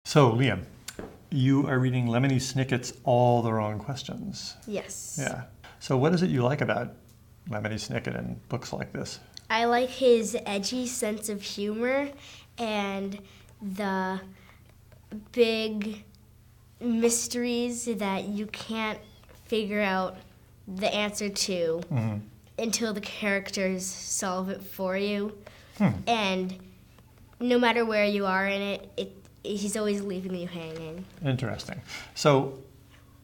So, Liam, you are reading Lemony Snicket's All the Wrong Questions. Yes. Yeah. So what is it you like about Lemony Snicket and books like this? I like his edgy sense of humor and the big mysteries that you can't figure out the answer to until the characters solve it for you. And no matter where you are in it, he's always leaving you hanging. Interesting. So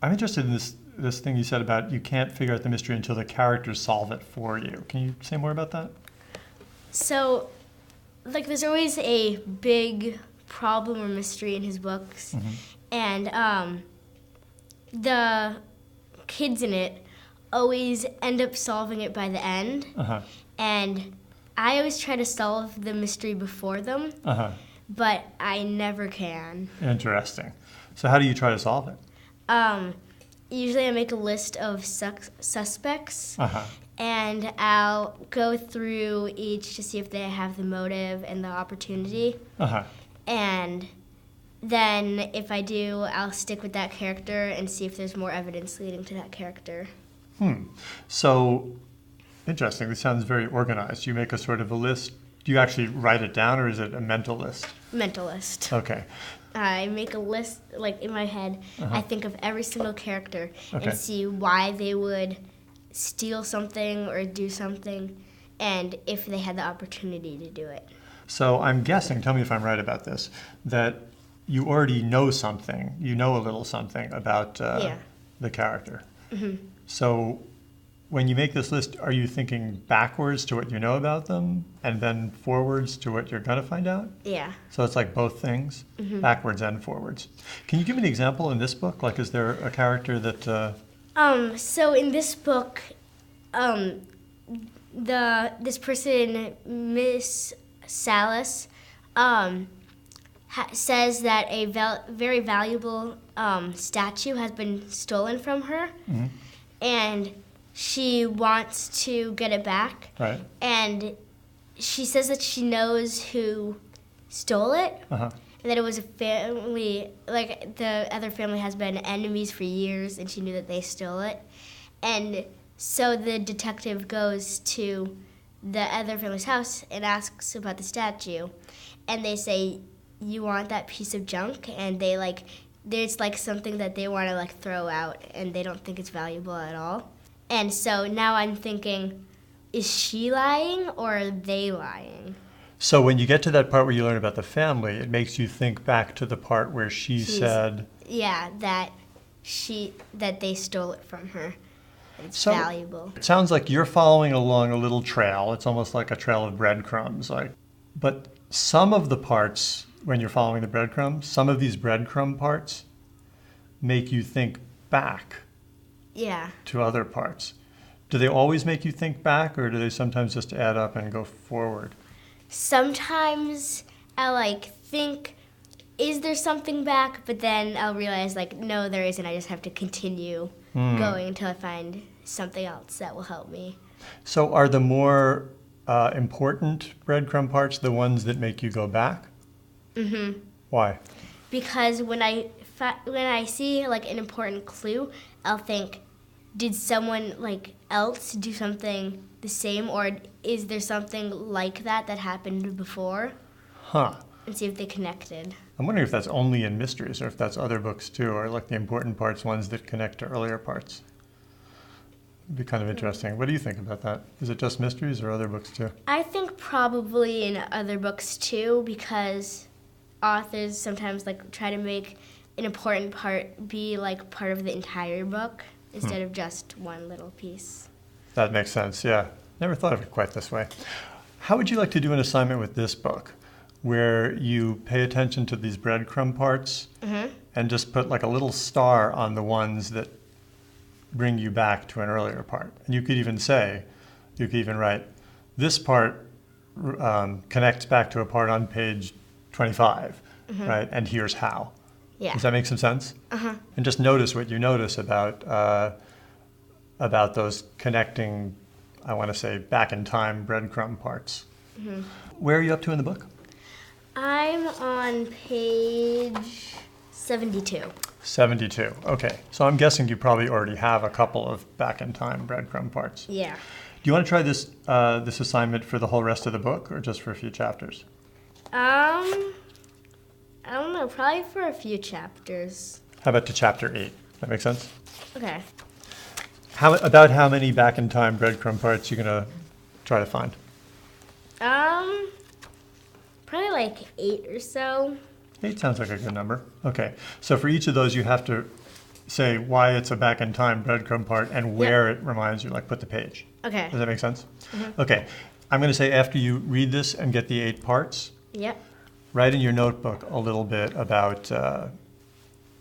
I'm interested in this thing you said about you can't figure out the mystery until the characters solve it for you. Can you say more about that? So, there's always a big problem or mystery in his books, and the kids in it always end up solving it by the end, and I always try to solve the mystery before them, but I never can. Interesting. So how do you try to solve it? Usually I make a list of suspects, and I'll go through each to see if they have the motive and the opportunity. And then if I do, I'll stick with that character and see if there's more evidence leading to that character. So, interesting. This sounds very organized. You make a sort of a list. Do you actually write it down, or is it a mental list? Mental list. Okay. I make a list, in my head. I think of every single character Okay. and see why they would steal something or do something, and if they had the opportunity to do it. So I'm guessing, tell me if I'm right about this, that you already know something, you know a little something about the character. So when you make this list, are you thinking backwards to what you know about them and then forwards to what you're going to find out? Yeah. So it's like both things, backwards and forwards. Can you give me an example in this book? Like, is there a character that... So in this book, this person, Miss Salas, says that a very valuable statue has been stolen from her, and she wants to get it back. Right. And she says that she knows who stole it, and that it was a family, the other family has been enemies for years, and she knew that they stole it. And so the detective goes to the other family's house and asks about the statue, and they say, "You want that piece of junk?" And there's something that they want to throw out, and they don't think it's valuable at all. And so now I'm thinking, is she lying or are they lying? So when you get to that part where you learn about the family, it makes you think back to the part where she said... Yeah, that they stole it from her. It's So valuable. It sounds like you're following along a little trail. It's almost like a trail of breadcrumbs. But some of the parts, when you're following the breadcrumbs, some of these breadcrumb parts make you think back to other parts. Do they always make you think back, or do they sometimes just add up and go forward? Sometimes I'll think, is there something back? But then I'll realize no, there isn't. I just have to continue going until I find something else that will help me. So are the more important breadcrumb parts the ones that make you go back? Why? Because when I see an important clue, I'll think, did someone else do something the same, or is there something like that happened before? And see if they connected. I'm wondering if that's only in mysteries, or if that's other books too, or the important parts, ones that connect to earlier parts. It'd be kind of interesting. What do you think about that? Is it just mysteries or other books too? I think probably in other books too, because authors sometimes try to make an important part be part of the entire book instead of just one little piece. That makes sense, yeah. Never thought of it quite this way. How would you like to do an assignment with this book, where you pay attention to these breadcrumb parts and just put a little star on the ones that bring you back to an earlier part? And you could even write, this part connects back to a part on page 25, right? And here's how. Yeah. Does that make some sense? And just notice what you notice about those connecting, I want to say, back in time breadcrumb parts. Where are you up to in the book? I'm on page 72. 72. Okay. So I'm guessing you probably already have a couple of back in time breadcrumb parts. Yeah. Do you want to try this this assignment for the whole rest of the book or just for a few chapters? I don't know, probably for a few chapters. How about to chapter 8? That makes sense? Okay. About how many back in time breadcrumb parts you going to try to find? Probably like 8 or so. 8 sounds like a good number. Okay. So for each of those, you have to say why it's a back in time breadcrumb part and where it reminds you, like put the page. Okay. Does that make sense? Okay. I'm going to say after you read this and get the 8 parts, Yep. write in your notebook a little bit about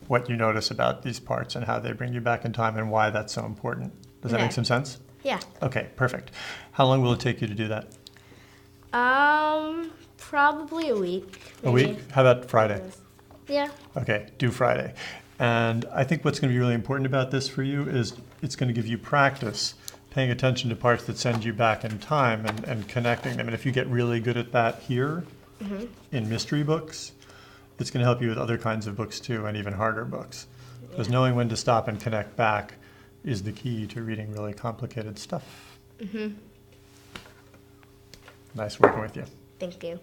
what you notice about these parts and how they bring you back in time and why that's so important. Does that Okay. make some sense? Yeah. Okay, perfect. How long will it take you to do that? Probably a week. A maybe. week? How about Friday? Yeah. Okay, do Friday. And I think what's going to be really important about this for you is it's going to give you practice paying attention to parts that send you back in time and connecting them. And if you get really good at that here in mystery books, it's going to help you with other kinds of books too, and even harder books. Because knowing when to stop and connect back is the key to reading really complicated stuff. Nice working with you. Thank you.